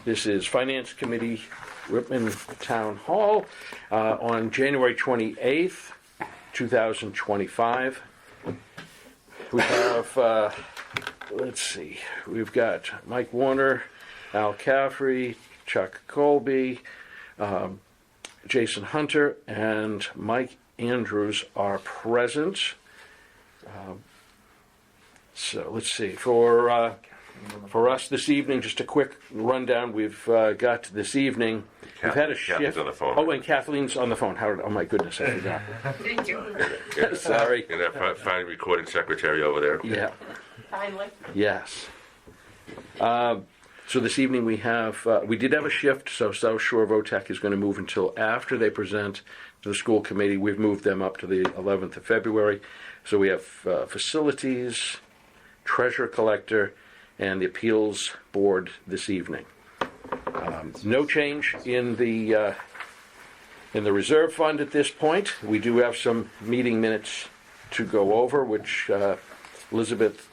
This is Finance Committee, Whitman Town Hall, on January 28th, 2025. We have, let's see, we've got Mike Warner, Al Caffrey, Chuck Colby, Jason Hunter, and Mike Andrews are present. So let's see, for us this evening, just a quick rundown. We've got this evening. We've had a shift. Kathleen's on the phone. Oh, and Kathleen's on the phone. Oh my goodness, I forgot. Thank you. Sorry. And that fine recording secretary over there. Yeah. Finally. Yes. So this evening we have, we did have a shift, so South Shore VOTEC is going to move until after they present to the school committee. We've moved them up to the 11th of February. So we have facilities, treasurer collector, and the appeals board this evening. No change in the reserve fund at this point. We do have some meeting minutes to go over, which Elizabeth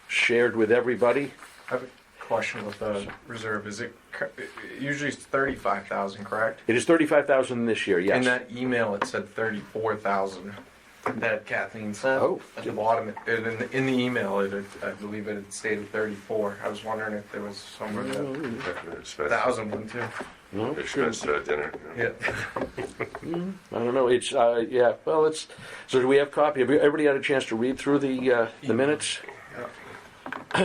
shared with everybody. I have a question with the reserve. Is it usually it's 35,000, correct? It is 35,000 this year, yes. In that email, it said 34,000. That Kathleen sent Oh. at the bottom. In the email, I believe it had stated 34. I was wondering if there was somewhere that Expense, 1,000 one too. No, expense dinner. Yeah. I don't know. It's yeah. Well, it's. So do we have copy? Have everybody had a chance to read through the minutes?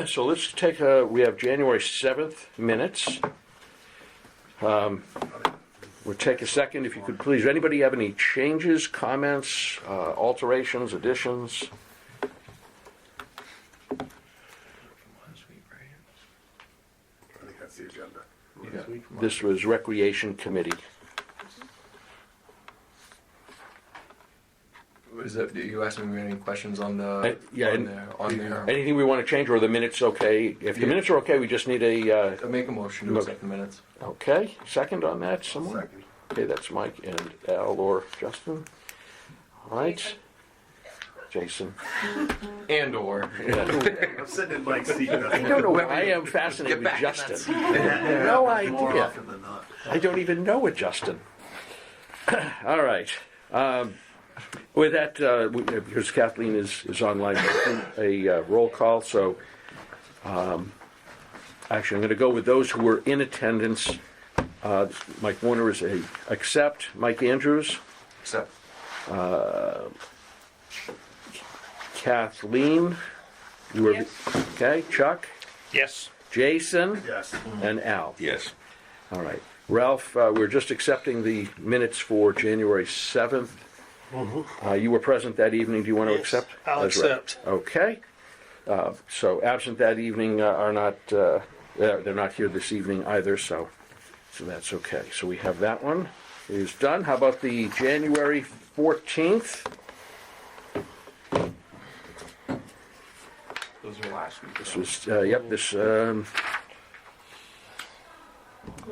So let's take we have January 7th minutes. We'll take a second, if you could please. Anybody have any changes, comments, alterations, additions? I think that's the agenda. Yeah. This was Recreation Committee. Is that you asked me any questions on the Yeah, on there? Anything we want to change, or are the minutes okay? If the minutes are okay, we just need a. I make a motion to accept the minutes. Okay, second on that, someone? Second. Okay, that's Mike and Al or Justin. All right. Jason. And or. Yeah. I'm sitting in Mike's seat. I don't know why I am fascinated with Justin. No idea. More often than not. I don't even know a Justin. All right. With that, because Kathleen is online, a roll call, so actually I'm going to go with those who were in attendance. Mike Warner is a accept. Mike Andrews. Accept. Kathleen. You were Yes. okay. Chuck. Yes. Jason. Yes. And Al. Yes. All right. Ralph, we're just accepting the minutes for January 7th. You were present that evening. Do you want to accept? I'll That's right. accept. Okay. So absent that evening are not, they're not here this evening either, so that's okay. So we have that one is done. How about the January 14th? Those were last week. This was, yep,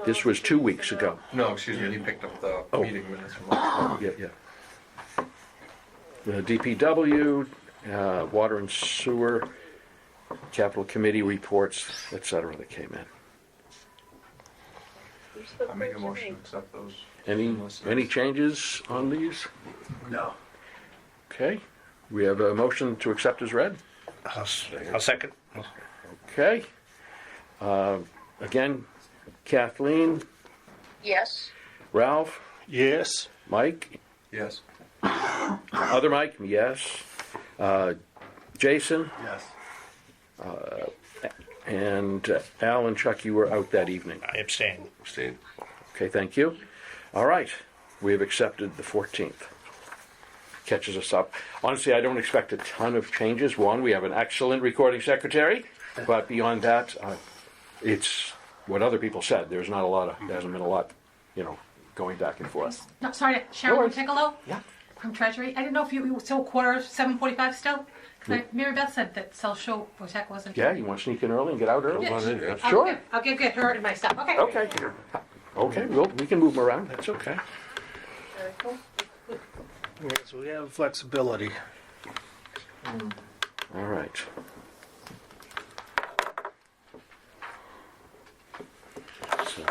this was 2 weeks ago. No, excuse me. You picked up the Oh. meeting minutes from last week. Yeah. DPW, Water and Sewer, Capital Committee reports, etc. that came in. I make a motion to accept those. Any changes on these? No. Okay. We have a motion to accept as read. I'll second. Okay. Again, Kathleen, Yes. Ralph, Yes. Mike, Yes. other Mike, yes. Jason, Yes. and Al and Chuck, you were out that evening. I abstain. Abstain. Okay, thank you. All right, we have accepted the 14th. Catches us up. Honestly, I don't expect a ton of changes. One, we have an excellent recording secretary, but beyond that, it's what other people said. There's not a lot of, there hasn't been a lot, going back and forth. No, sorry, Sharon worries. Piccolo Yeah. from Treasury. I didn't know if you were still 7:45 still. Mary Beth said that South Shore VOTEC wasn't. Yeah, you want to sneak in early and get out early? Yeah. Come on in, yeah. Sure. I'll get her and my stuff. Okay. Okay. Okay, we can move them around. That's okay. Very cool. Yes, we have flexibility. All right. So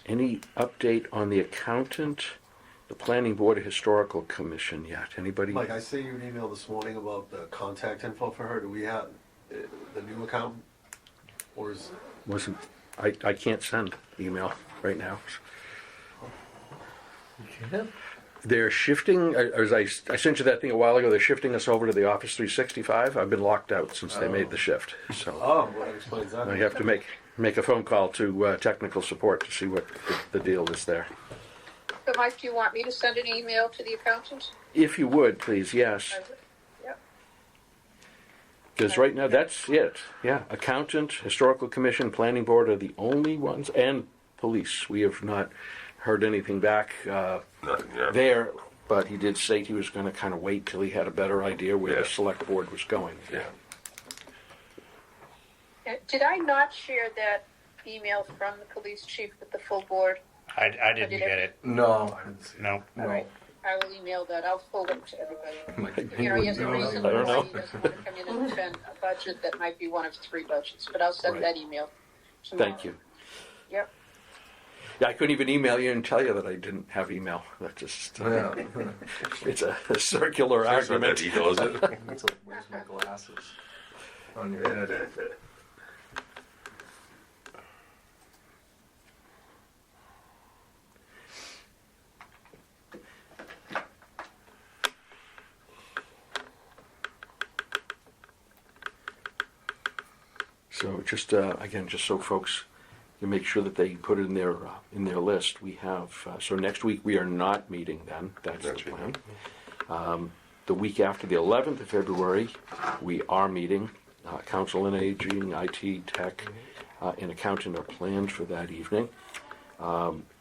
Any update on the accountant, the planning board, historical commission yet? Anybody? Mike, I see you an email this morning about the contact info for her. Do we have the new account? Or is, Wasn't, I can't send email right now. They're shifting, as I sent you that thing a while ago, they're shifting us over to the Office 365. I've been locked out since they made the shift. So oh, well, that explains that. I have to make a phone call to technical support to see what the deal is there. So Mike, do you want me to send an email to the accountant? If you would, please, yes. Yep. Because right now, that's it. Yeah, accountant, historical commission, planning board are the only ones, and police. We have not heard anything back Nothing, yeah. there, but he did say he was going to kind of wait till he had a better idea where Yeah. the select board was going. Yeah. Did I not share that email from the police chief with the full board? I didn't get it. No, No. All right. I will email that. I'll forward it to everybody. You know, he has a reason I don't why know. he doesn't want to come in and spend a budget that might be one of 3 budgets, but I'll send Right. that email tomorrow. Thank you. Yep. Yeah, I couldn't even email you and tell you that I didn't have email. That just, yeah. it's a circular That's not that argument. ego, is it? It's like, where's my glasses? On your head. So just, again, just so folks can make sure that they put it in their list, we have, so next week we are not meeting then, that's the Next week. plan. The week after the 11th of February, we are meeting. Council and Aging, IT, Tech, and Accountant are planned for that evening.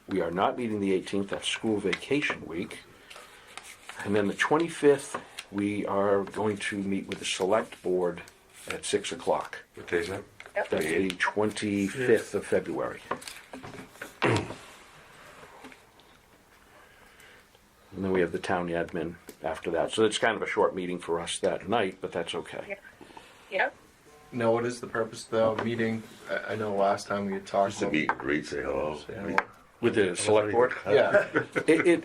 We are not meeting the 18th, that's school vacation week. And then the 25th, we are going to meet with the Select Board at 6 o'clock. What day is that? Yep. That's the 25th of February. And then we have the town admin after that. So it's kind of a short meeting for us that night, but that's okay. Yep. No, what is the purpose of the meeting? I know last time we had talked Just to about. meet, greet, say hello. Yeah. With the Select Board? Yeah. It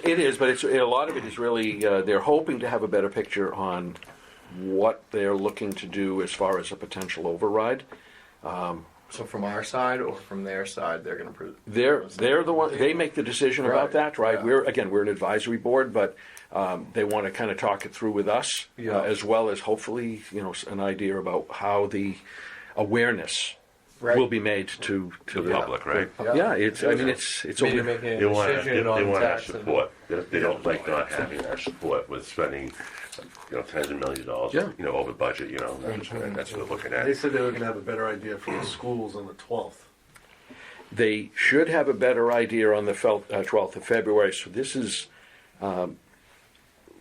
is, but a lot of it is really, they're hoping to have a better picture on what they're looking to do as far as a potential override. So from our side or from their side, they're going to. They're the one, they make the decision about Right, that, right? yeah. We're an advisory board, but they want to kind of talk it through with us, Yeah. as well as hopefully, an idea about how the awareness Right. will be made to The the public, right? Yeah, it's Me to over. make a They want decision our on tax. support. They don't like not having our support with spending, tens of millions of dollars, Yeah. over budget, that's what we're looking They at. said they were gonna have a better idea for the schools on the 12th. They should have a better idea on the 12th of February, so this is,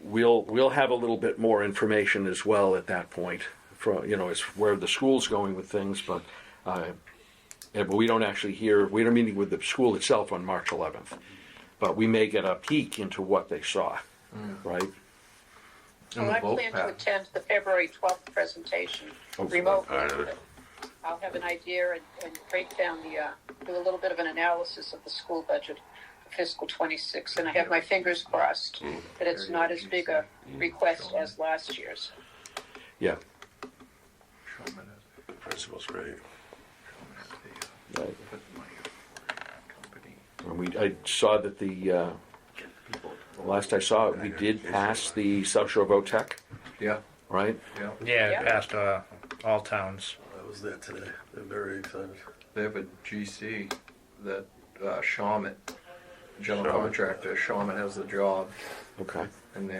we'll have a little bit more information as well at that point, as where the school's going with things, but we don't actually we're meeting with the school itself on March 11th, but we may get a peek into what they saw, right? And Well, the I vote plan to pattern. attend the February 12th presentation Oh, remotely. part of it. I'll have an idea and break down do a little bit of an analysis of the school budget for fiscal 26. And I have my fingers crossed that it's not as big a request as last year's. Yeah. The principal's great. Right. And I saw that the last I saw it, we did pass the South Shore VOTEC, Yeah, right? yeah. Yeah, Yeah. it passed all towns. I was there today. They're very excited. They have a GC that Shawmut, general Shawmut. contractor. Shawmut has the job, Okay. and they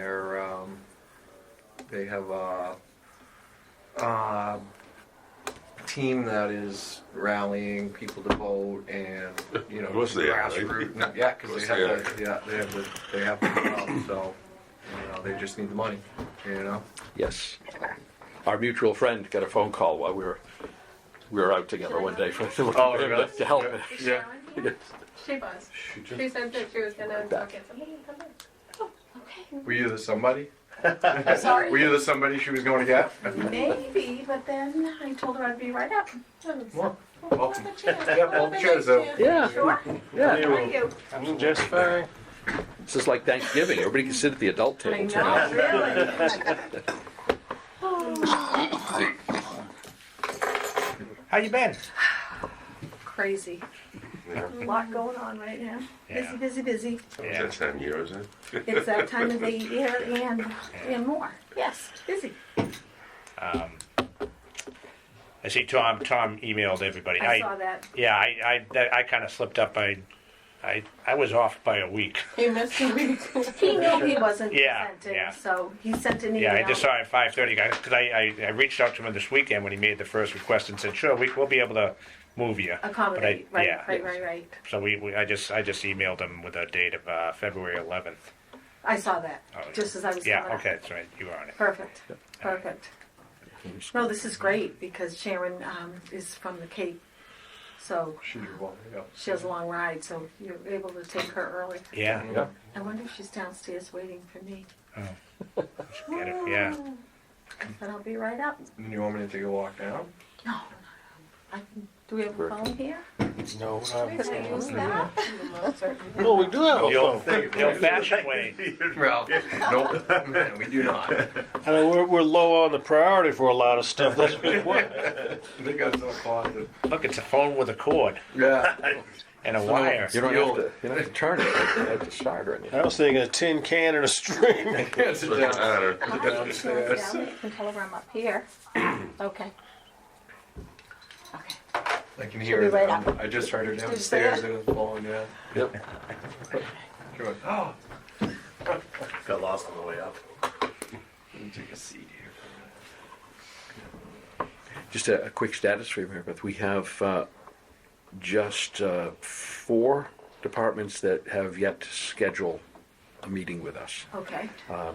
have a team that is rallying people to vote, and Of course they are, right? grassroots. No, yeah, because Of they course have they have the job, so they just need the money. Yes. Our mutual friend got a phone call while we were out together one day for Oh, really? to help. Yeah. She was. She said that she was gonna go get somebody and come back. Oh, okay. Were you the somebody? Sorry. Were you the somebody she was going to get? Maybe, but then I told her I'd be right up. Well, Welcome. Yeah, all the chairs though. Yeah, yeah. Thank you. Just fine. This is like Thanksgiving. Everybody can sit at the adult I table. know, really. How you been? Crazy. A lot going on right now. Yeah. Busy. Yeah. Is that time of year, is it? It's that time of the year and more. Yes, busy. I see Tom emailed everybody. I saw that. Yeah, I kind of slipped up. I was off by a week. You missed a week. He knew he wasn't Yeah, presenting, yeah. so he sent an email. Yeah, I just saw it at 5:30 because I reached out to him this weekend when he made the first request and said, sure, we'll be able to move you. Accommodate. But Right. So I just emailed him with a date of February 11th. I saw that, Oh, just as I was Yeah, coming up. okay, that's right. You were on it. Perfect. No, this is great because Sharon is from the Cape, so Should you want to go? she has a long ride, so you're able to take her early. Yeah. Yeah. I wonder if she's downstairs waiting for me. Get it. Yeah. But I'll be right up. You want me to take a walk down? No. Do we have a phone here? No. Could I use that? No, we do have a The old, phone. the old-fashioned way. Well, nope. Man, we do not. I mean, we're low on the priority for a lot of stuff. That's what. They got so closet. Look, it's a phone with a cord Yeah. and a wire. You don't have to turn it. You have to start or anything. I was thinking a tin can and a string. Sit down. Downstairs. You can tell her I'm up here. Okay. Okay. I can She'll hear be her. right down. up. I just heard her you say downstairs that? and it's falling down. Yep. She went, oh. Got lost on the way up. Let me take a seat here. Just a quick status for you, Mary Beth. We have just 4 departments that have yet to schedule a meeting with us. Okay.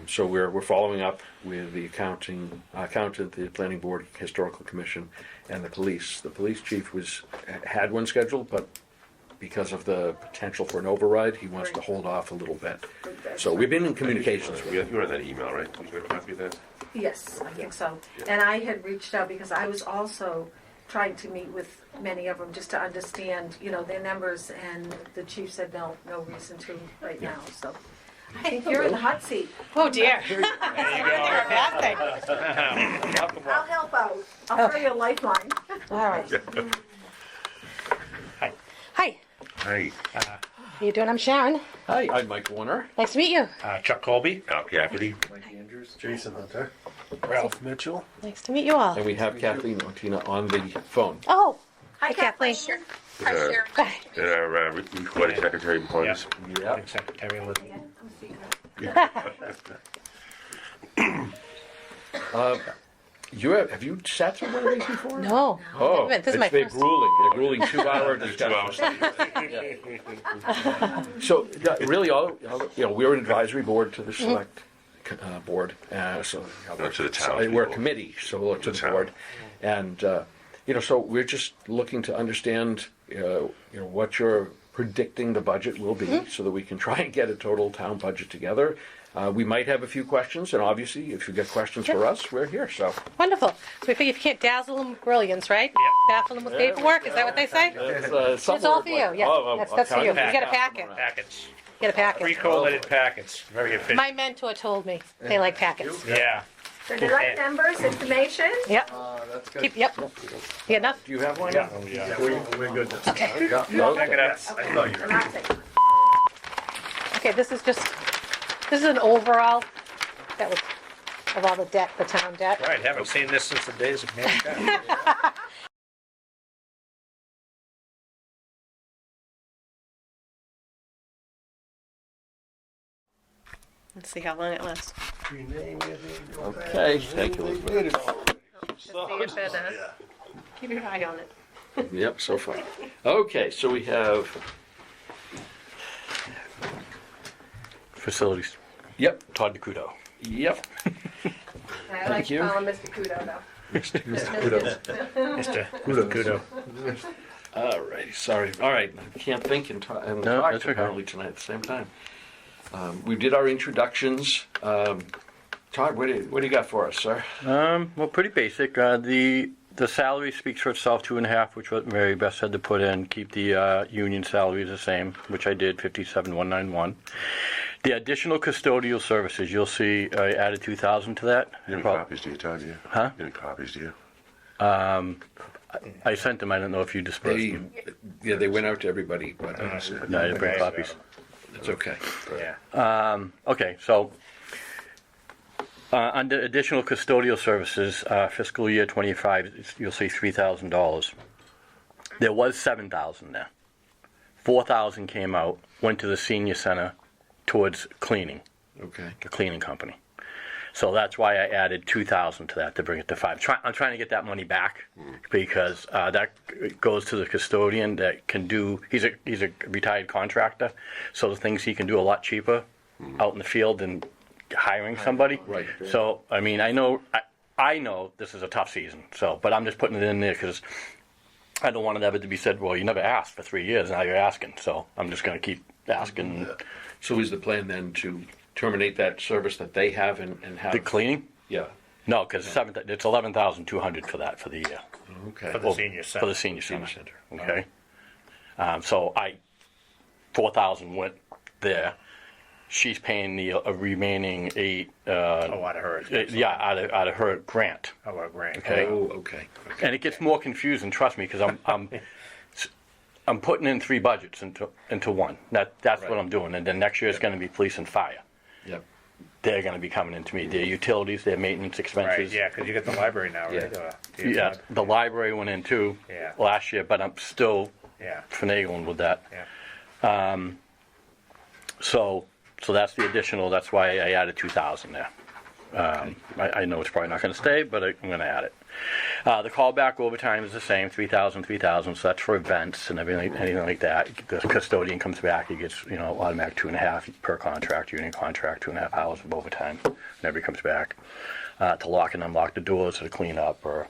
So we're following up with the accountant, the planning board, historical commission, and the police. The police chief had one scheduled, but because of the potential for an override, he wants to hold off a little bit. So we've been in communications with him. You read that email, right? You got a copy of that? Yes, I think so. And I had reached out because I was also trying to meet with many of them just to understand, their numbers, and the chief said no reason to right now, so. I think you're in the hot seat. Oh dear. I'll help out. I'll throw you a lifeline. All right. Hi. Hey, How you doing? I'm Sharon. Hi, I'm Mike Warner. Nice to meet you. Chuck Colby. Al Cafferty. Mike Andrews. Jason Hunter. Ralph. Mitchell. Nice to meet you all. And we have Kathleen Otina on the phone. Oh, Hi, Kathleen. Hi, Sharon. Hi. And our recording secretary behind us. Yeah. Secretary Elizabeth. Have you sat through one of these before? No. Oh, This is my they're first. grueling. They're grueling 2-hour discussions. 2 hours. So really, we're an advisory board to the select board. So To the town we're a people. committee, so we look to The the town. board, and so we're just looking to understand, what you're predicting the budget will be, so that we can try and get a total town budget together. We might have a few questions, and obviously, if you get questions for us, we're here. So Wonderful. So we figure if you can't dazzle them with brilliance, right? Yep. Baffle them with paperwork. Is that what they say? it's It's all for you. Yeah, that's for you. You get a packet. Packets. Get a packet. Pre-collated packets. Very efficient. My mentor told me they like packets. Yeah. The direct numbers, information. Yep. That's good. Yep. You get enough? do you have one? Yeah. Oh, yeah. We're good. Okay. Back it up. I'm not saying. Okay. This is an overall that was of all the debt, the town debt. Right. Haven't seen this since the days of Mary Beth. Let's see how long it lasts. Okay, thank you. Keep your eye on it. Yep, so far. Okay, so we have. Facilities. Yep, Todd DeCudo. yep. I like to call him Mr. Kudo, though. Mr. Kudo. All right, sorry. All right, I can't think and talk No, that's okay. apparently tonight at the same time. We did our introductions. Todd, what do you got for us, sir? Well, pretty basic. The the salary speaks for itself, 2.5, which what Mary Beth said to put in. Keep the union salaries the same, which I did, 57,191. The additional custodial services, you'll see I added 2,000 to that. Any copies do you, Todd? Do you? Huh? Any copies do you? I sent them. I don't know if you dispersed They, them. yeah, they went out to everybody, but No, I didn't bring Okay. copies. it's okay. Yeah. Okay, so under additional custodial services, fiscal year 25, you'll see $3,000. There was 7,000 there. 4,000 came out, went to the senior center towards cleaning, Okay. the cleaning company. So that's why I added 2,000 to that to bring it to 5. I'm trying to get that money back because that goes to the custodian that can do. He's a retired contractor, so the things he can do a lot cheaper out in the field than hiring somebody. Right. So I mean, I know this is a tough season. So, but I'm just putting it in there because I don't want it ever to be said. Well, you never asked for 3 years, now you're asking. So I'm just going to keep asking. So is the plan then to terminate that service that they have and have? The cleaning? Yeah. No, because it's 11,200 for that for the year. Okay. For the senior center. For the senior Senior center. center. Okay. So 4,000 went there. She's paying the remaining 8. Out of her. Yeah, out of her grant. Oh, a grant. Okay. Oh, okay. And it gets more confusing. Trust me, because I'm putting in 3 budgets into one. That's Right. what I'm doing. And then next year it's going to be police and fire. Yep. They're going to be coming into me. Their utilities, their maintenance Right, expenses. yeah, because you get the library now, right? Yeah. Yeah, the library went in too Yeah. last year, but I'm still Yeah, finagling with that. yeah. So that's the additional. That's why I added 2,000 there. I know it's probably not going to stay, but I'm going to add it. The callback overtime is the same, 3,000, 3,000. So that's for events and anything like that. The custodian comes back, he gets automatic 2.5 per contract, union contract, 2.5 hours of overtime whenever he comes back to lock and unlock the doors or to clean up or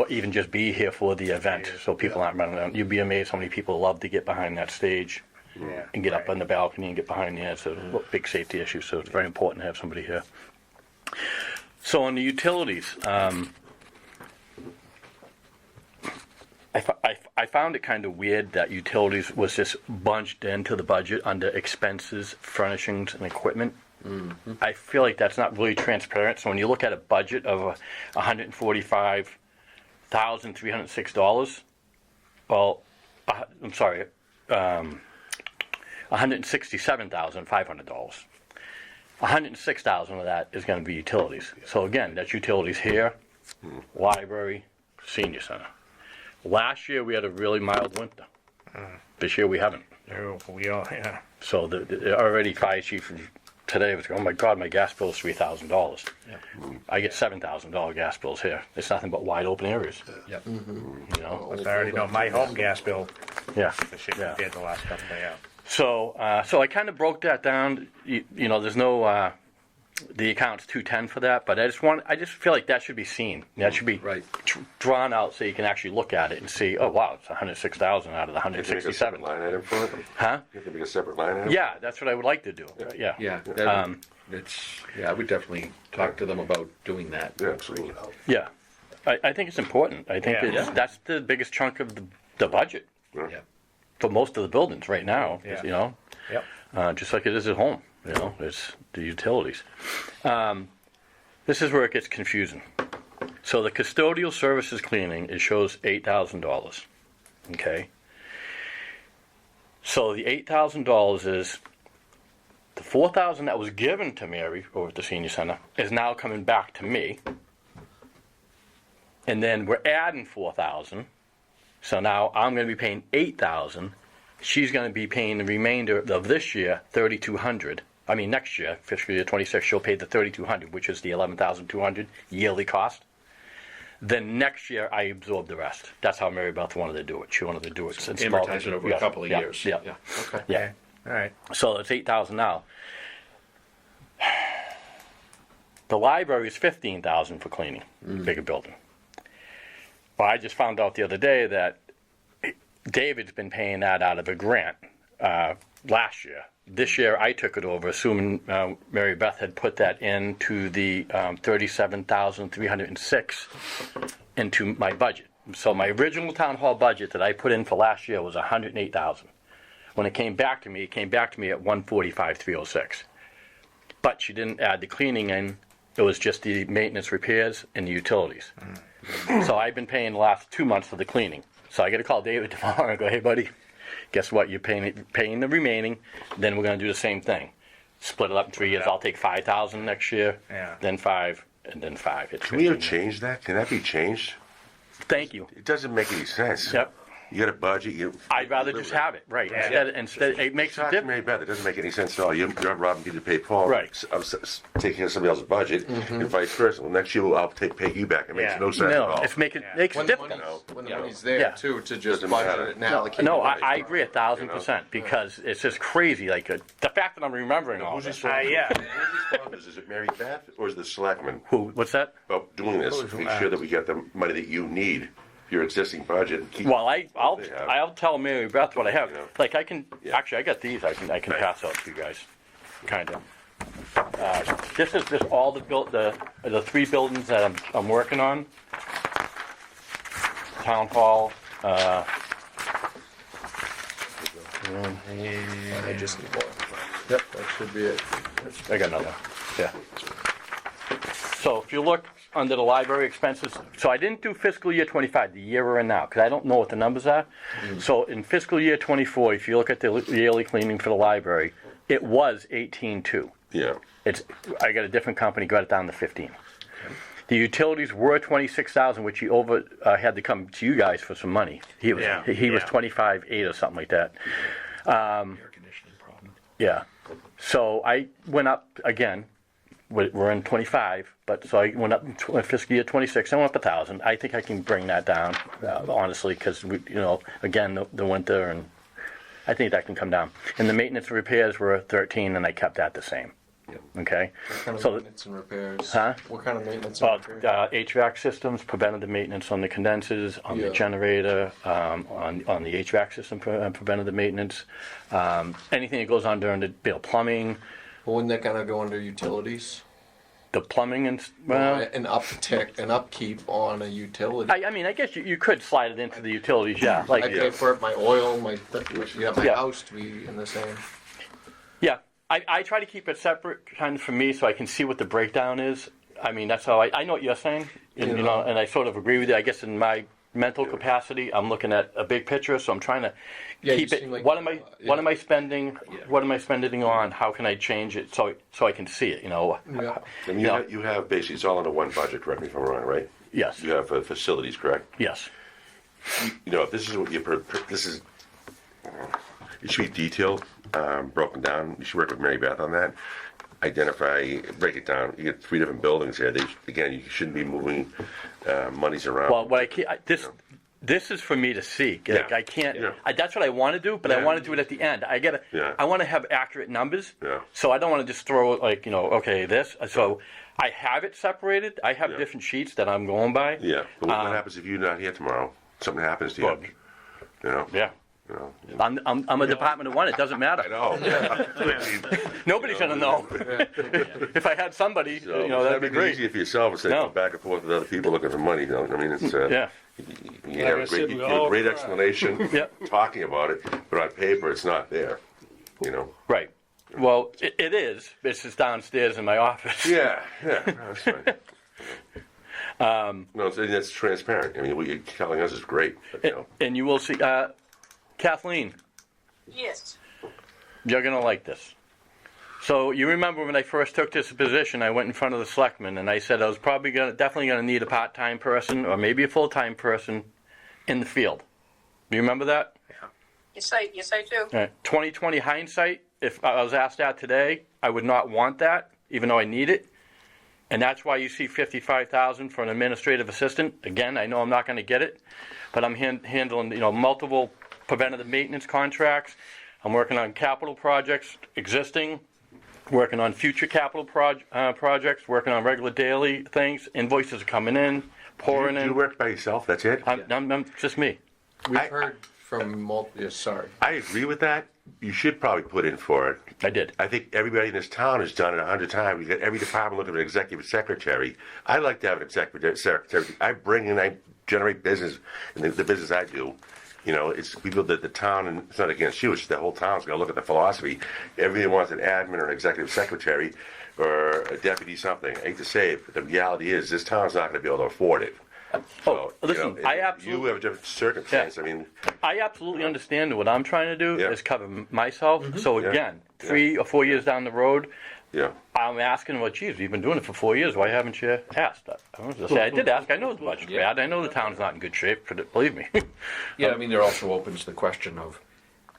even just be here for the event, so people aren't running around. You'd be amazed how many people love to get behind that stage Yeah, and get up right. on the balcony and get behind there. It's a big safety issue, so it's very important to have somebody here. So on the utilities, I found it kind of weird that utilities was just bunched into the budget under expenses, furnishings, and equipment. I feel like that's not really transparent. So when you look at a budget of $145,306, well, I'm sorry, $167,500. $106,000 of that is going to be utilities. So again, that's utilities here, library, senior center. Last year we had a really mild winter. This year we haven't. Oh, we all, yeah. So the already fire chief today was going, oh my God, my gas bill is $3,000. I get $7,000 gas bills here. It's nothing but wide open areas. Yep. You know. I already know my home gas bill Yeah. this year Yeah. compared to the last couple of years. So I kind of broke that down. You know, there's no the account's 210 for that, but I just feel like that should be seen. That should be Right. drawn out so you can actually look at it and see. Oh wow, it's 106,000 out of the You can make a 167. separate line item for it? Huh? You can make a separate line item? Yeah, that's what I would like to do. Yeah. Yeah. I would definitely talk to them about doing that. Yeah, absolutely. Yeah. I think it's important. I think Yeah. that's the biggest chunk of the budget Yeah. for most of the buildings right now. Yeah. You know. Yep. Just like it is at home. You know, it's the utilities. This is where it gets confusing. So the custodial services cleaning, it shows $8,000. Okay. So the $8,000 is the $4,000 that was given to Mary over at the senior center is now coming back to me. And then we're adding $4,000. So now I'm going to be paying $8,000. She's going to be paying the remainder of this year, $3,200. I mean, next year, fiscal year 26, she'll pay the $3,200, which is the $11,200 yearly cost. Then next year, I absorb the rest. That's how Mary Beth wanted to do it. She wanted to do it in small. Amortize it over Yeah, a couple of yeah, years. Yeah. Okay. Yeah. Okay. All right. So it's $8,000 now. The library is $15,000 for cleaning, bigger building. But I just found out the other day that David's been paying that out of a grant last year. This year, I took it over, assuming Mary Beth had put that into the 37,306 into my budget. So my original town hall budget that I put in for last year was 108,000. When it came back to me at 145,306. But she didn't add the cleaning in. It was just the maintenance, repairs, and the utilities. So I've been paying the last 2 months for the cleaning. So I got to call David tomorrow and go, hey, buddy, guess what? You're paying the remaining. Then we're going to do the same thing. Split it up in 3 years. I'll take 5,000 next year, then 5, and then 5. It's Can we have changed that? Can that be changed? Thank you. It doesn't make any sense. Yep. You got a budget. I'd rather just have it, right. Instead, it makes a Talk to difference. Mary Beth. It doesn't make any sense at all. You're robbing me to pay Paul. Right. I'm taking care of somebody else's budget, and vice versa. Well, next year I'll pay you back. It makes no sense at No, all. it makes a When the difference. money's there Yeah. too, to just Doesn't budget matter. it and allocate. No, it. I agree 1,000% because it's just crazy. Like the fact that I'm remembering all Who's this. responsible? yeah. Who's responsible? Is it Mary Beth or is it the selectman Who? What's that? about doing this? Make sure that we get the money that you need, your existing budget. And keep Well, I'll they have. I'll tell Mary Beth what I have. Yeah. Like I can Yeah. actually I got these. I can pass out to you guys. Kind of. This is just all the 3 buildings that I'm working on. Town hall. I just need more. Yep, that should be it. I got another. Yeah. So if you look under the library expenses, so I didn't do fiscal year 25, the year we're in now, because I don't know what the numbers are. So in fiscal year 24, if you look at the yearly cleaning for the library, it was 18.2. Yeah. I got a different company, got it down to 15. The utilities were 26,000, which he had to come to you guys for some money. He was 25.8 or something like that. Air conditioning problem. Yeah. So I went up again. We're in 25, but so I went up in fiscal year 26. I went up 1,000. I think I can bring that down, honestly, because again, the winter, and I think that can come down. And the maintenance and repairs were 13, and I kept that the same. Okay. What kind of So maintenance and repairs? Huh? What kind of maintenance and repairs? HVAC systems, preventative maintenance on the condensers, on the generator, on the HVAC system, preventative maintenance, anything that goes on during the plumbing. Wouldn't that kind of go under utilities? The plumbing and An uptick, an upkeep on a utility. I mean, I guess you could slide it into the utilities, yeah. Like I pay for it, my oil, my Yeah. house to be in the same. yeah, I try to keep it separate, kind of for me, so I can see what the breakdown is. I mean, that's how I know what you're saying, and, and I sort of agree with you. I guess in my mental capacity, I'm looking at a big picture, so I'm trying to keep you it. seem like- What am I spending? What am I spending on? How can I change it so I can see it? Yeah. And you have basically, it's all under one budget, correct me if I'm wrong, right? Yes. You have facilities, correct? Yes. If this is what it should be detailed, broken down. You should work with Mary Beth on that. Identify, break it down. You get 3 different buildings here. Again, you shouldn't be moving monies around. Well, what I can't, this is for me to see. Like, Yeah. I can't. Yeah. That's what I want to do, but I Yeah. want to do it at the end. Yeah. I want to have accurate numbers. Yeah. So I don't want to just throw okay, this. So I have it separated. I have Yeah. different sheets that I'm going by. Yeah, but what happens if you're not here tomorrow? Something happens to you. Well, Yeah. I'm a department of one. It doesn't matter. I know. Nobody's gonna know. If I had somebody, that'd be It's great. easier for yourself instead of No. going back and forth with other people looking for money. I mean, it's Yeah. you have a great, you have a great explanation Yeah. talking about it, but on paper it's not there. Right. Well, it is. It's just downstairs in my office. Yeah, that's fine. No, that's transparent. I mean, what you're telling us is great. But, And you will see, Kathleen. Yes. You're gonna like this. So you remember when I first took this position, I went in front of the selectmen and I said I was definitely gonna need a part-time person or maybe a full-time person in the field. Do you remember that? Yes, I do. All right. 2020 hindsight, if I was asked that today, I would not want that, even though I need it. And that's why you see $55,000 for an administrative assistant. Again, I know I'm not gonna get it, but I'm handling, multiple preventative maintenance contracts. I'm working on capital projects, existing, working on future capital projects, working on regular daily things. Invoices are coming in, pouring do you in. work by yourself? That's it? I'm just me. We've heard sorry. I agree with that. You should probably put in for it. I did. I think everybody in this town has done it 100 times. You got every department looking at an executive secretary. I like to have an executive secretary. I bring in, I generate business in the business I do. You know, it's people that the town, and it's not against you, it's just the whole town's got to look at the philosophy. Everybody wants an admin or an executive secretary or a deputy something. I hate to say it, but the reality is this town's not going to be able to afford it. So, listen, I absolutely. You have a different circumstance. Yeah. I mean, I absolutely understand what I'm trying to do Yeah. is cover myself. So Yeah. again, 3 or 4 years down the road, yeah. I'm asking, well, geez, we've been doing it for 4 years. Why haven't you asked? I was just say I did ask. I know the budget's bad. I know the town's not in good shape. Believe me. Yeah, I mean, there also opens the question of,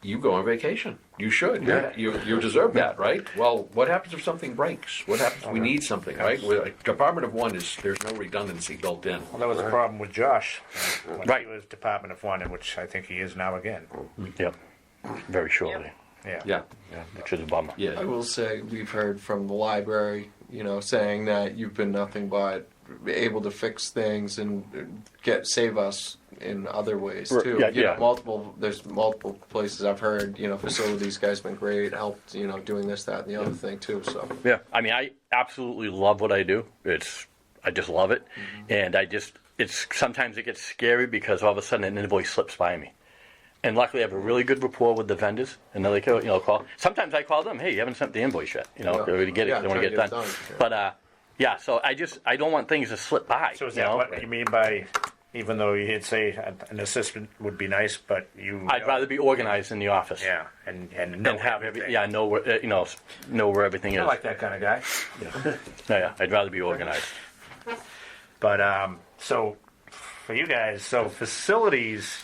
you go on vacation. You should. Yeah. You deserve that, right? Well, what happens if something breaks? What happens if we need something, right? Department of One there's no redundancy built in. Well, that was the problem with Josh when Right. he was Department of One, which I think he is now again. Yep. Very shortly. Yeah. Yeah. Yeah, which is a bummer. I Yeah. will say we've heard from the library, saying that you've been nothing but able to fix things and save us in other ways Right, too. yeah. There's multiple places I've heard, facilities guys been great, helped, doing this, that, and the other thing too. So Yeah, I mean, I absolutely love what I do. I just love it, and sometimes it gets scary because all of a sudden an invoice slips by me, and luckily I have a really good rapport with the vendors, and they're like, call. Sometimes I call them, hey, you haven't sent the invoice yet, to get it, Yeah, they want to try get it done. But yeah, so I don't want things to slip by. So is that what you mean by, even though you'd say an assistant would be nice, but you? I'd rather be organized in the office. Yeah, and And have know where know where everything is. I like that kind of guy. Yeah, I'd rather be organized. But so for you guys, so facilities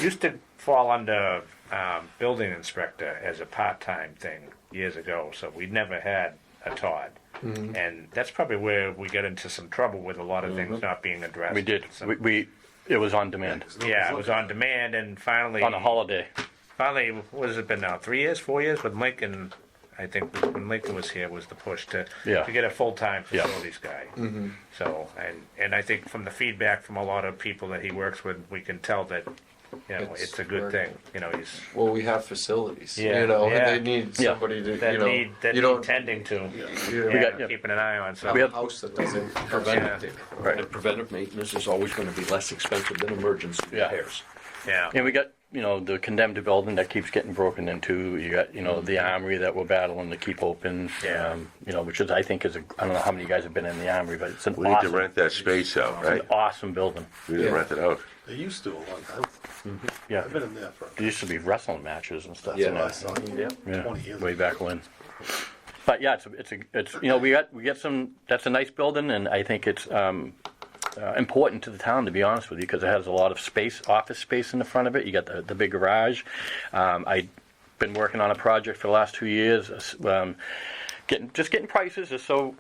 used to fall under building inspector as a part-time thing years ago. So we never had a Todd, and that's probably where we got into some trouble with a lot of things not being addressed. We did. So, It was on demand. yeah, it was on demand, and finally On a holiday. Finally, what has it been now? 3 years, 4 years with Lincoln. I think when Lincoln was here was the push to get a full-time facilities guy. So and I think from the feedback from a lot of people that he works with, we can tell that it's a good thing. He's we have facilities, Yeah, and yeah. they need somebody to, that need you don't tending to, keeping an eye on. So have a house that doesn't Preventive, and preventive maintenance is always going to be less expensive than emergency repairs. yeah. And we got, the condemned building that keeps getting broken into. You got, the armory that we're battling to keep open. Yeah. Which is, I think, I don't know how many of you guys have been in the armory, but it's an We need awesome, to rent that space out, right? awesome building. We need to rent it out. They used to a long time. Yeah. I've been in there for There used to be wrestling matches and stuff. Yeah. in there. I saw it. Yeah, 20 years way ago. back when. But yeah, it's we get some. That's a nice building, and I think it's important to the town, to be honest with you, because it has a lot of space, office space in the front of it. You got the big garage. I've been working on a project for the last 2 years, getting prices, just so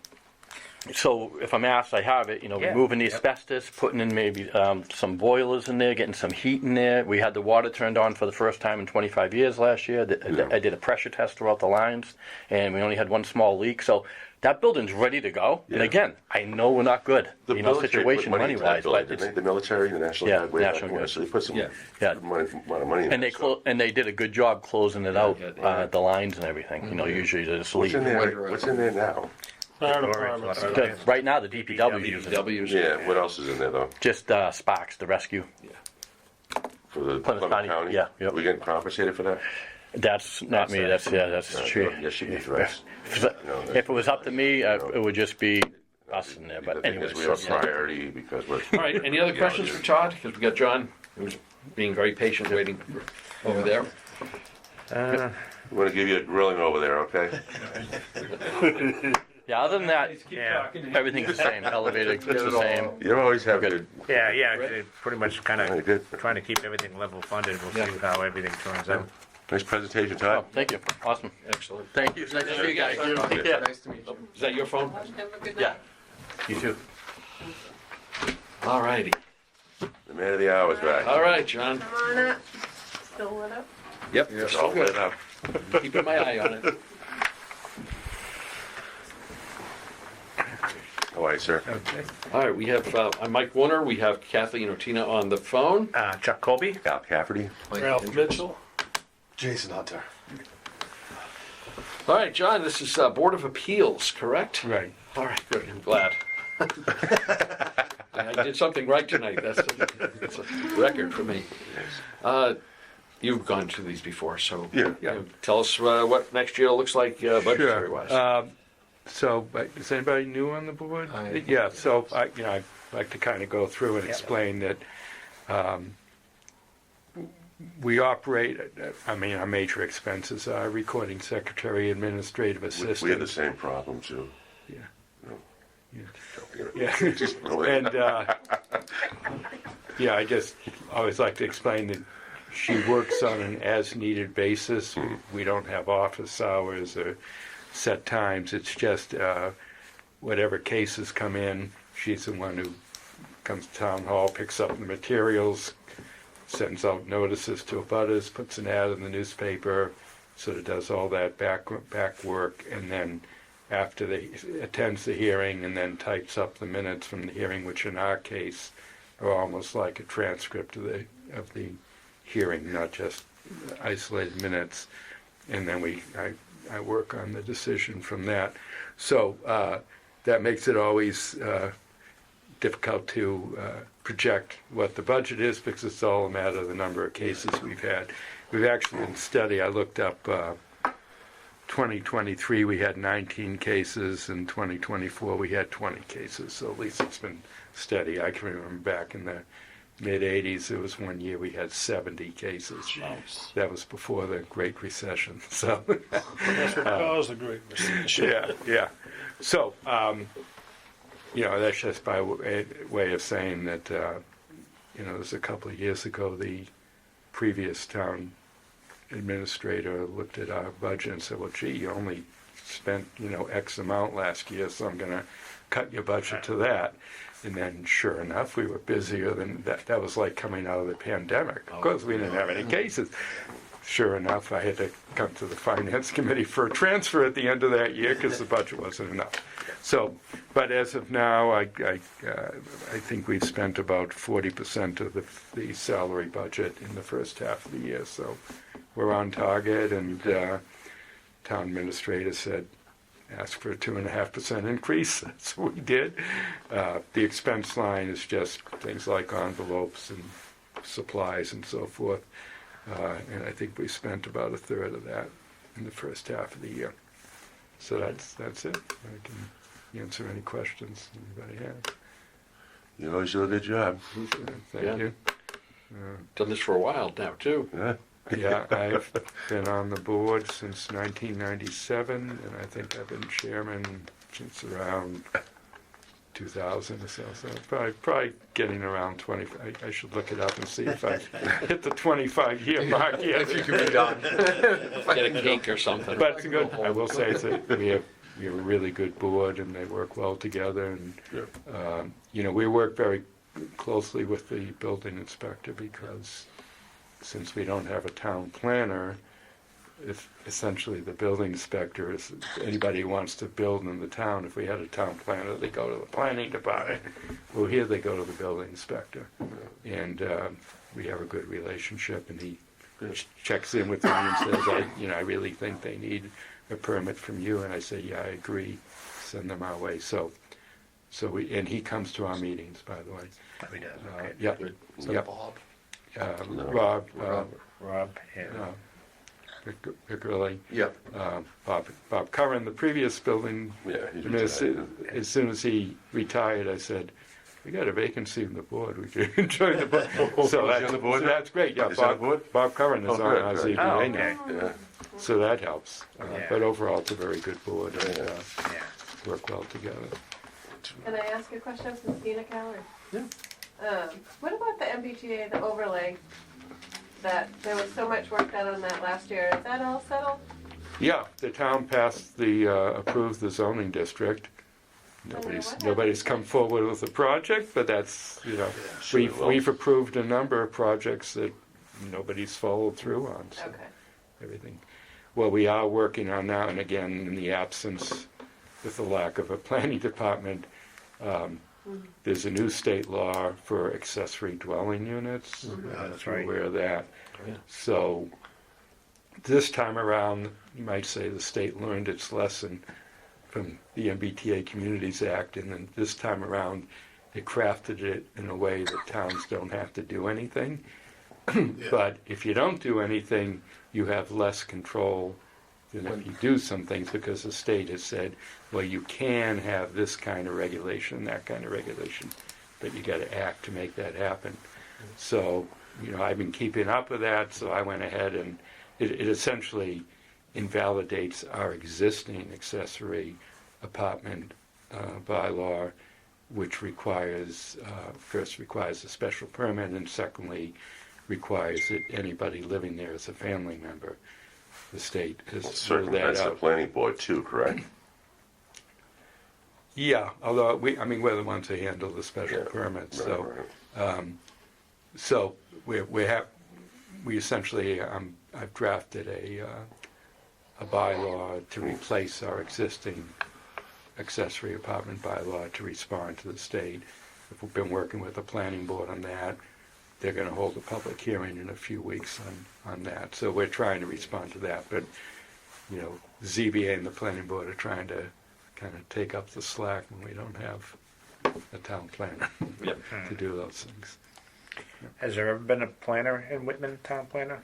if I'm asked, I have it. Removing the asbestos, putting in maybe some boilers in there, getting some heat in there. We had the water turned on for the first time in 25 years last year. I did a pressure test throughout the lines, and we only had one small leak. So that building's ready to go. And again, I know we're not good, The military situation put money into that money-wise, building, but didn't it's, they? The military, the National Yeah, Guard, way back National when. Guard. So they put some Yeah. amount of money in and it. and they did a good job closing it out, Yeah, the lines and everything. Usually they just What's leave. in there? What's in there now? Fire Storage, department. a lot of Good. Right now, the DPW uses it. W's. Yeah. What else is in there though? Just Sparks, the rescue. For the Plymouth County, yeah, yep. We getting compensated for that? That's not me. That's true. Yes, you need for us. If it was up to me, it would just be us in there. The But thing anyways, is, we have priority because we're. All right, any other questions for Todd? Because we got John, who's being very patient, waiting over there. We want to give you a grilling over there, okay? yeah. Other than that, Yeah. everything's the same. Elevator, it's the same. You always have Good. good. Yeah, it pretty much kind Very of good. trying to keep everything level funded. We'll see how everything turns out. Nice presentation, Oh, Todd. thank you. Awesome. Excellent. Thank you. It's nice to see you guys. Take care. Nice to meet you. Is that your phone? Have a good night. Yeah. You too. All righty. The man of the hour is back. All right, John. Come on up. Still lit up? Yep, It's still all lit good. up. Keeping my eye on it. Oh, quiet, sir. Okay. All right, we have, I'm Mike Warner, we have Kathleen Otina on the phone. Chuck Colby? Al Cafferty. Ralph Mitchell. Jason Hunter. All right, John, this is Board of Appeals, correct? Right. All right, good, I'm glad. I did something right tonight, that's a record for me. You've gone to these before, so Yeah. Tell us what next year looks like budgetary-wise. So, is anybody new on the board? I- Yeah, so I'd like to kind of go through and explain that we operate, our major expenses are recording secretary, administrative assistant. We had the same problem, too. Yeah. Yeah. Yeah. Just really. And, yeah, I just always like to explain that she works on an as-needed basis. We don't have office hours or set times. It's just whatever cases come in, she's the one who comes to town hall, picks up the materials, sends out notices to abutters, puts an ad in the newspaper, sort of does all that back work, and then after attends the hearing and then types up the minutes from the hearing, which in our case are almost like a transcript of the hearing, not just isolated minutes. And then I work on the decision from that. So that makes it always difficult to project what the budget is because it's all a matter of the number of cases we've had. We've actually been steady. I looked up 2023 we had 19 cases, and 2024 we had 20 cases. So at least it's been steady. I can remember back in the mid-'80s, there was one year we had 70 cases. Nice. That was before the Great Recession. So That's what caused the Great Recession. yeah. So, that's just by way of saying that, it was a couple of years ago, the previous town administrator looked at our budget and said, well, gee, you only spent, X amount last year, so I'm going to cut your budget to that. And then, sure enough, we were busier than that. That was like coming out of the pandemic. Of course, we didn't have any cases. Sure enough, I had to come to the finance committee for a transfer at the end of that year because the budget wasn't enough. So, but as of now, I think we've spent about 40% of the salary budget in the first half of the year. So we're on target, and town administrator said, ask for a 2.5% increase. That's what we did. The expense line is just things like envelopes and supplies and so forth. And I think we spent about a third of that in the first half of the year. So that's it. I can answer any questions anybody has. You always do a good job. Thank Yeah. you. Done this for a while now, too. Yeah. Yeah, I've been on the board since 1997, and I think I've been chairman since around 2000 or so. So probably getting around 20. I should look it up and see if I hit the 25-year mark yet. If you can be done. Get a cake or something. But it's good. I will say we have a really good board, and they work well together. And we work very closely with the building inspector because since we don't have a town planner, if essentially the building inspector is anybody who wants to build in the town. If we had a town planner, they go to the planning department. Well, here they go to the building inspector, and we have a good relationship. And he checks in with me and says, I really think they need a permit from you. And I say, yeah, I agree. Send them our way. So and he comes to our meetings, by the way. We did. Yeah. Is that Yep. Bob? Rob. Rob and Particularly Yep. Bob Curran, the previous building Yeah, he's administrator. retired. As soon as he retired, I said, "We got a vacancy in the board. We could join the board." So Is he on the board now? that's great. Yeah, Is he on the board? Bob Curran is Oh, on good, our good. ZBA Oh, now, okay. Yeah. so that helps. Yeah. But overall, it's a very good board and Yeah. work well together. Can I ask a question? This is Dina Callard. Yeah. What about the MBTA, the overlay? That there was so much work done on that last year. Is that all settled? Yeah, the town passed approved the zoning district. Nobody's come forward with a project, but that's, sure they will. we've approved a number of projects that nobody's followed through on, so Okay. everything. What we are working on now, and again, in the absence, with the lack of a planning department, There's a new state law for accessory dwelling units. That's You're right. aware of that. Yeah. So this time around, you might say the state learned its lesson from the MBTA Communities Act, and then this time around, they crafted it in a way that towns don't have to do anything. But if you don't do anything, you have less control than if you do some things, because the state has said, well, you can have this kind of regulation, that kind of regulation, but you got to act to make that happen. So, I've been keeping up with that, so I went ahead and it essentially invalidates our existing accessory apartment bylaw, which first requires a special permit, and secondly, requires that anybody living there is a family member. The state has ruled that Circumvents the out. planning board too, correct? Yeah, although we're the ones who handle the special permits, so. So we essentially, I've drafted a bylaw to replace our existing accessory apartment bylaw to respond to the state. We've been working with the planning board on that. They're going to hold a public hearing in a few weeks on that. So we're trying to respond to that. But, ZBA and the planning board are trying to kind of take up the slack when we don't have a town planner to do those things. Has there ever been a planner in Whitman, town planner?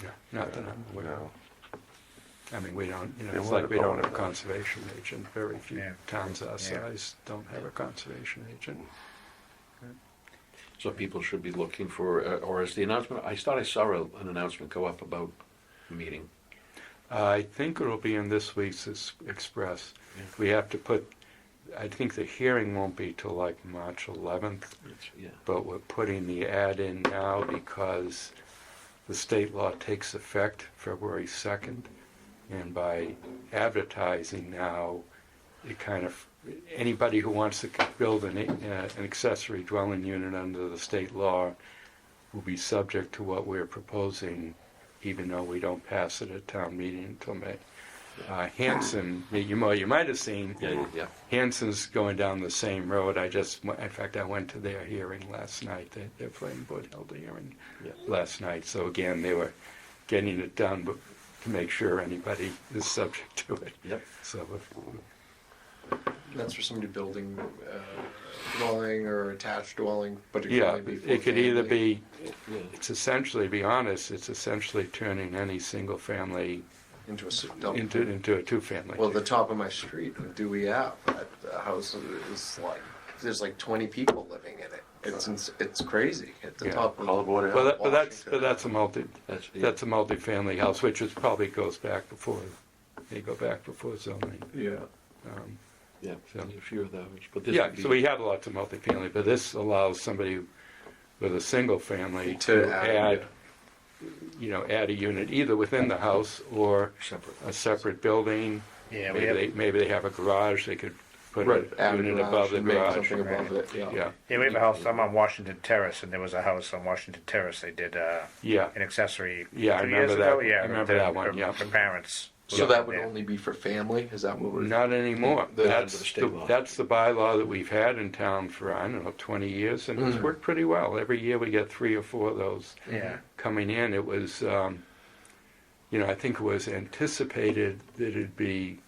No, not that I'm aware of. No. I mean, we don't, Yeah, it's what like we don't about have a conservation agent. Very few Yeah. towns our Yeah. size don't have a conservation agent. So people should be looking for, or is the announcement, I thought I saw an announcement go up about a meeting. I think it'll be in this week's Express. Yeah. We have to put, I think the hearing won't be till like March 11th, Yeah. but we're putting the ad in now because the state law takes effect February 2nd. And by advertising now, it kind of, anybody who wants to build an accessory dwelling unit under the state law will be subject to what we're proposing, even though we don't pass it at town meeting until May. Hanson, you might have seen, Yeah. Hanson's going down the same road. In fact, I went to their hearing last night. Their planning board held a hearing last night. So again, they were getting it done, but to make sure anybody is subject to it. Yep. So That's for somebody building dwelling or attached dwelling, but it yeah, can only be for it could either family. be, it's essentially, to be honest, it's essentially turning any single family Into a double. into a two-family. Well, the top of my street, Dewey Ave, that house is like, there's like 20 people living in it. It's crazy at the Yeah. top of Call the board of Well, health. but that's a That's, that's a multi-family house, which is probably goes back before, they go back before zoning. Yeah. yeah, So- a few of those. But this Yeah, would be- so we have lots of multifamily, but this allows somebody with a single family To to add, add a unit either within the house or separate. a separate building. Yeah, Maybe they have a garage, they could put Right, a add a unit garage above the and make garage. something above it, yeah. Yeah, Yeah, we have a house. I'm on Washington Terrace, and there was a house on Washington Terrace. They did yeah. an accessory. Yeah, I 2 years remember ago. that. Yeah, I remember that one, her, yeah. Her parents. So lived that would there. only be for family? Is that what we're... Not anymore. Under the That's state law. that's the bylaw that we've had in town for, 20 years, and it's worked pretty well. Every year we get 3 or 4 of those Yeah. coming in. It was, I think it was anticipated that it'd be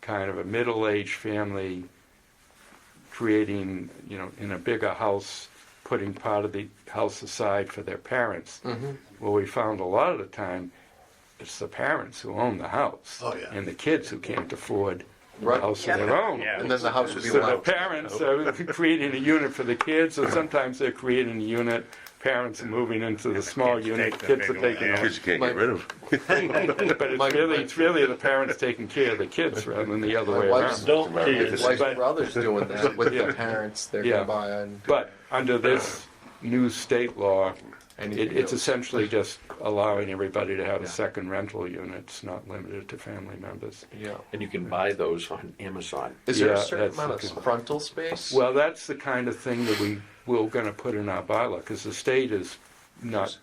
kind of a middle-aged family creating, in a bigger house, putting part of the house aside for their parents. Mhm. Well, we found a lot of the time, it's the parents who own the house. Oh, yeah. And the kids who can't afford Right. the house of their own. Yeah. And then the house would be So the loud. parents are creating a unit for the kids, or sometimes they're creating a unit, parents are moving into the small kids unit, take the kids are big taking one, off. Kids you can't get rid of. But it's really the parents taking care of the kids rather than the other My way wife's, around. wife's But- brother's doing that with Yeah. the parents. They're Yeah. gonna buy and But under this new state law, anything it's goes. essentially just allowing everybody to have a second rental unit. It's not limited to family members. Yeah. And you can buy those on Amazon. Is there Yeah, a certain that's amount the- of frontal space? Well, that's the kind of thing that we're going to put in our bylaw, because the state is not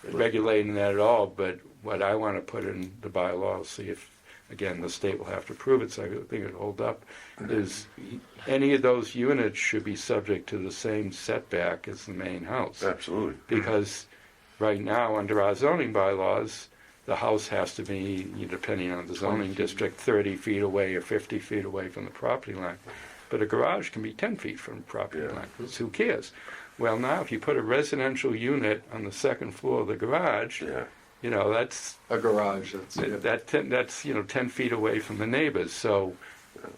regulating that at all, but what I want to put in the bylaw, see if again, the state will have to prove it, so I think it'll hold up, is any of those units should be subject to the same setback as the main house. Absolutely. Because right now, under our zoning bylaws, the house has to be, depending on the zoning district, 30 feet away or 50 feet away from the property line. But a garage can be 10 feet from the property line. So who cares? Well, now, if you put a residential unit on the second floor of the garage, that's A garage, that's 10 feet away from the neighbors. So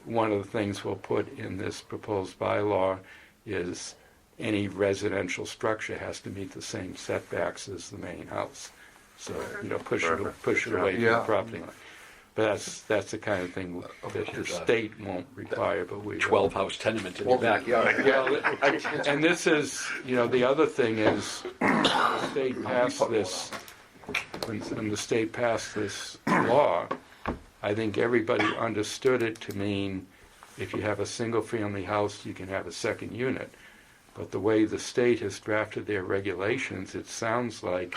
one of the things we'll put in this proposed bylaw is any residential structure has to meet the same setbacks as the main house. So, push it away from the property line. But that's the kind of thing that the state won't require, but we 12-house tenement in your backyard. And this is, the other thing is, the state passed this, when the state passed this law, I think everybody understood it to mean if you have a single-family house, you can have a second unit. But the way the state has drafted their regulations, it sounds like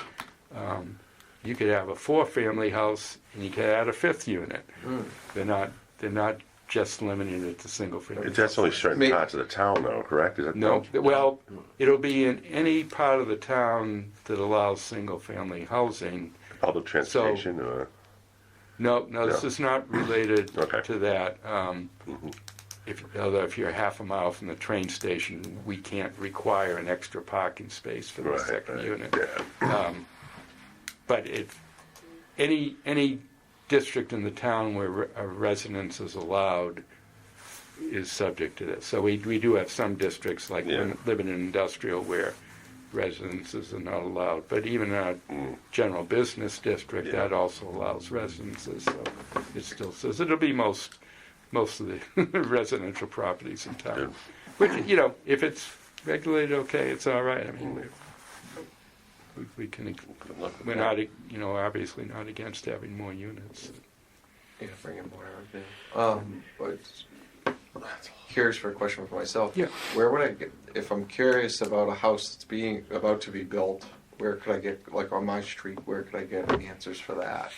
you could have a 4-family house and you could add a 5th unit. They're not just limiting it to single-family. That's only certain parts of the town, though, correct? Is that No, well, it'll be in any part of the town that allows single-family housing. Public transportation, or No, this is not related Okay. to that. Although if you're half a mile from the train station, we can't require an extra parking space for the second unit. But any district in the town where a residence is allowed is subject to this. So we do have some districts like living in industrial where residences are not allowed. But even in our general business district, that also allows residences. So it still says it'll be most of the residential properties in town. Which, if it's regulated okay, it's all right. I mean, we can, we're not, obviously not against having more units. Yeah, bring in more. But curious for a question for myself. Yeah. Where would I get, if I'm curious about a house that's about to be built, where could I get, like on my street, where could I get answers for that?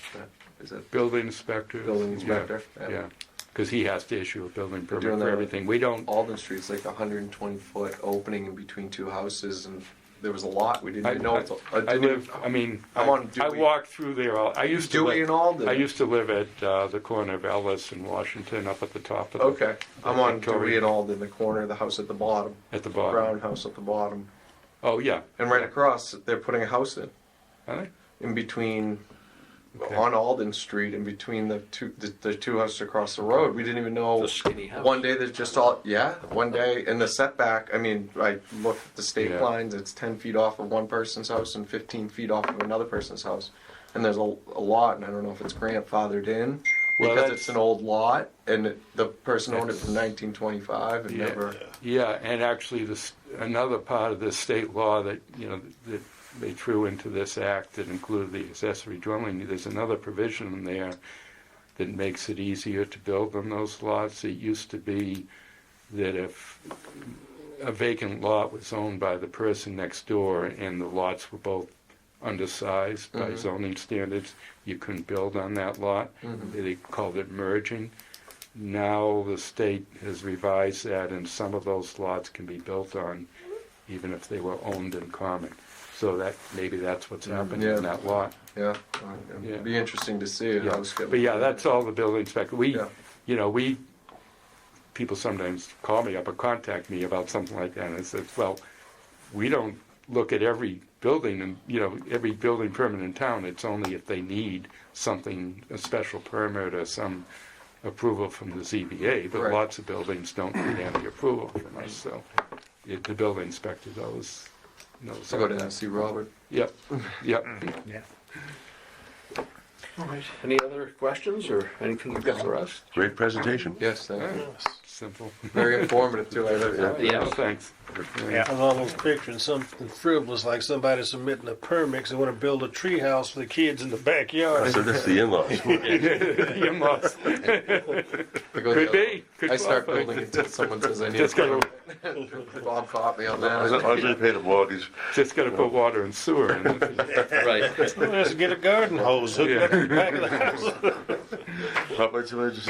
Is it Building inspector. building inspector? Yeah, because he has to issue a building permit doing for that. everything. We don't. Alden Street's like a 120-foot opening in between two houses, and there was a lot we didn't even know. I walked through there. I used to Dewey and Alden. I used to live at the corner of Ellis and Washington, up at the top of the. Okay, I'm on Victoria. Dewey and Alden, the corner of the house at the bottom. At the bottom. Brown house at the bottom. Oh yeah. And right across, they're putting a house in. Are they? In between, Okay. on Alden Street, in between the two houses across the road. We didn't even know. The skinny house. One day there's just one day, and the setback, I mean, I looked at the state lines, it's 10 feet off of one person's house and 15 feet off of another person's house. And there's a lot, and I don't know if it's grandfathered in, Well, because it's an old lot, and the person owned it from 1925 and Yeah. never. Yeah, and actually, another part of the state law that that they threw into this act that included the accessory dwelling. There's another provision in there that makes it easier to build on those lots. It used to be that if a vacant lot was owned by the person next door and the lots were both undersized by zoning standards, you couldn't build on that lot. They called it merging. Now the state has revised that, and some of those lots can be built on even if they were owned in common. So maybe that's what's happening in that lot. Yeah, it'd be interesting to see how it's going. But yeah, that's all the building inspector. People sometimes call me up or contact me about something like that, and I said, well, we don't look at every building and every building permit in town. It's only if they need something, a special permit or some approval from the ZBA. But lots of buildings don't need any approval from us. So the building inspector knows. So go down and see Robert. Yep. Yeah. All right. Any other questions or anything you've got for us? great presentation. Yes, thank you. Simple. Very informative too. Yeah. Thanks. Yeah. I'm almost picturing something frivolous, like somebody submitting a permit 'cause they want to build a tree house for the kids in the backyard. So that's the in-laws. You must. Could be. I start building until someone says I need Just a gotta, permit. Bob caught me on I that. was going to pay the mortgage. just gotta put water and sewer in. Right. Let's get a garden hose hooked up to the back of the house. Public religious.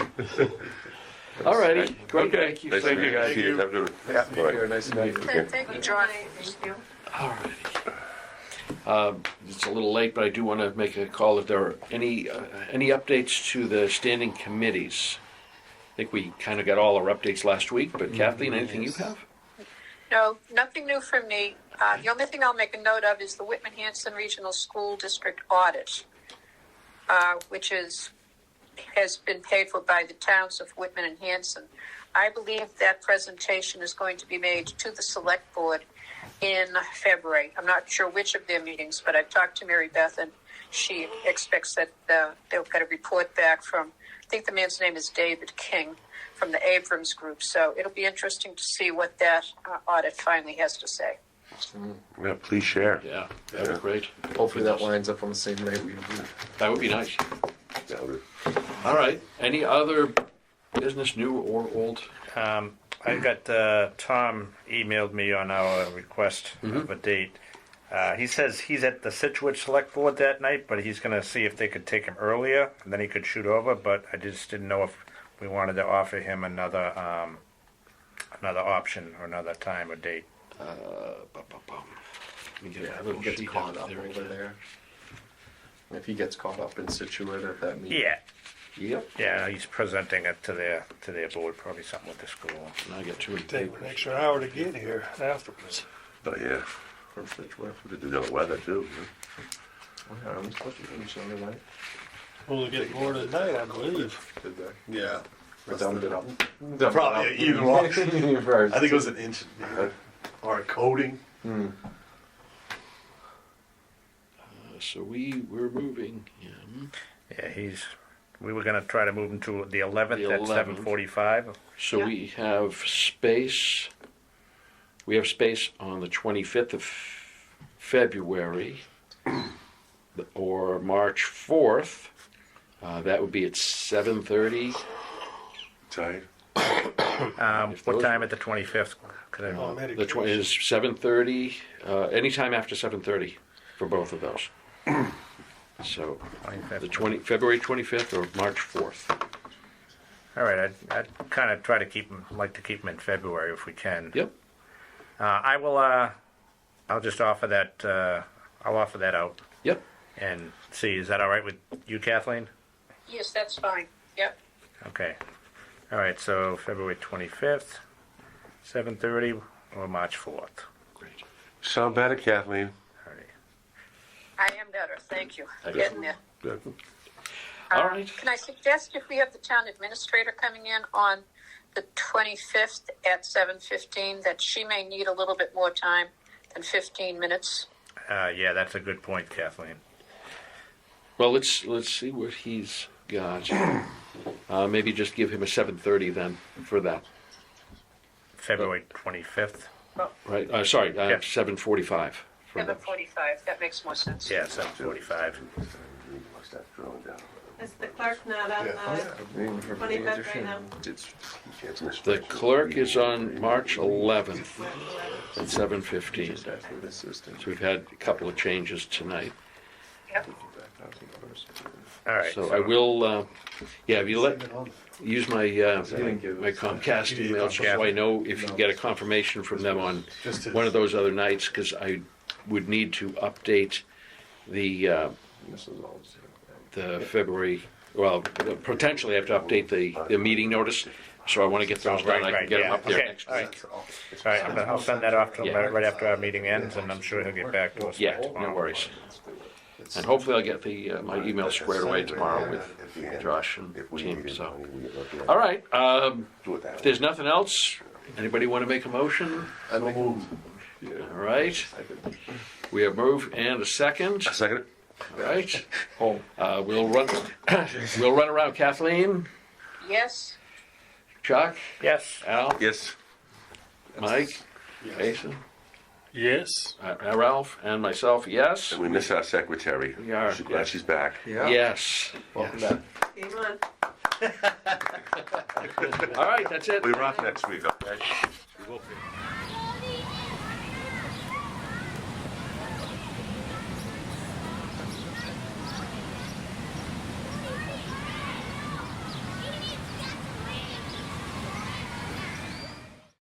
All righty, great, Okay. thank you. Nice Thank to you, meet guys. you. Have a good one. Yeah, All right. here, nice to meet you. Thank you, John. Thank you. All righty. It's a little late, but I do want to make a call if there are any updates to the standing committees. I think we kind of got all our updates last week, but Kathleen, anything you have? No, nothing new from me. The only thing I'll make a note of is the Whitman-Hanson Regional School District audit, which has been paid for by the towns of Whitman and Hanson. I believe that presentation is going to be made to the select board in February. I'm not sure which of their meetings, but I've talked to Mary Beth, and she expects that they'll get a report back from, I think the man's name is David King, from the Abrams Group. So it'll be interesting to see what that audit finally has to say. Yeah, please share. Yeah, that would be great. Hopefully that lines up on the same rate we do. That would be nice. Yeah, we're- All right, any other business, new or old? I got, Tom emailed me on our request of a date. He says he's at the Situate Select Board that night, but he's going to see if they could take him earlier, and then he could shoot over, but I just didn't know if we wanted to offer him another option or another time or date. Let me get Yeah, a if little he gets sheet caught out up there. over there. If he gets caught up in Situate at that meeting. Yeah, Yep, yeah, he's presenting it to their board, probably something with the school. and I get two in Take paper. an extra hour to get here afterwards. Oh, yeah. From Situate. We could do the weather, too. Oh, yeah, I'm supposed to finish on the night. We'll get more tonight, I believe. Yeah. Or dumped it up. Probably either one. Right. I think it was an inch or a coating. So we're moving. Yeah, we were going to try to move him to the 11th The at 11th. 7:45. So we have space. We have space on the 25th of February or March 4th. That would be at 7:30. Tight. If What those- time at the 25th? Could I- Oh, The medication. 20 is 7:30. Anytime after 7:30 for both of those. So 25th. February 25th or March 4th. All right, I'd kind of try to like to keep him in February if we can. Yep. I will. I'll just offer that. I'll offer that out Yep. and see. Is that all right with you, Kathleen? Yes, that's fine. Yep. Okay. All right. So February 25th, 7:30, or March 4th. Great. Sound better, Kathleen? All right. I am better. Thank you. I'm getting there. Good. All right. Can I suggest if we have the town administrator coming in on the 25th at 7:15, that she may need a little bit more time than 15 minutes? Yeah, that's a good point, Kathleen. Well, let's see what he's got. Maybe just give him a 7:30 then for that. February 25th. Right. Sorry. Yeah. 7:45 for that. 7:45. That makes more sense. Yeah, 7:45. Is the clerk not on Waiting for 25th right now? The clerk is on March 11th at 7:15. So we've had a couple of changes tonight. Yep. All right. So I will. Yeah. If you use my my Comcast email, so I know if you get a confirmation from them on one of those other nights, because I would need to update the February. Well, potentially I have to update the meeting notice. So I want to get those done. I can get them up there Okay. next All week. right. All right. I'll send that off to him Yeah. right after our meeting ends, and I'm sure he'll get back to us. Yeah, tomorrow. no worries. And hopefully I'll get the my email squared away tomorrow with Josh and team. So, all right. If there's nothing else, anybody want to make a motion? I make All right. We have move and a second. Second it? All right. We'll run. We'll run around. Kathleen, Yes. Chuck, Yes. Al, Yes. Mike, Jason, Yes. Ralph, and myself. Yes. And we miss our secretary. We are. Glad she's back. Yeah. Yes. Welcome Yes. back. Game on. All right. That's it. We're off next week, okay?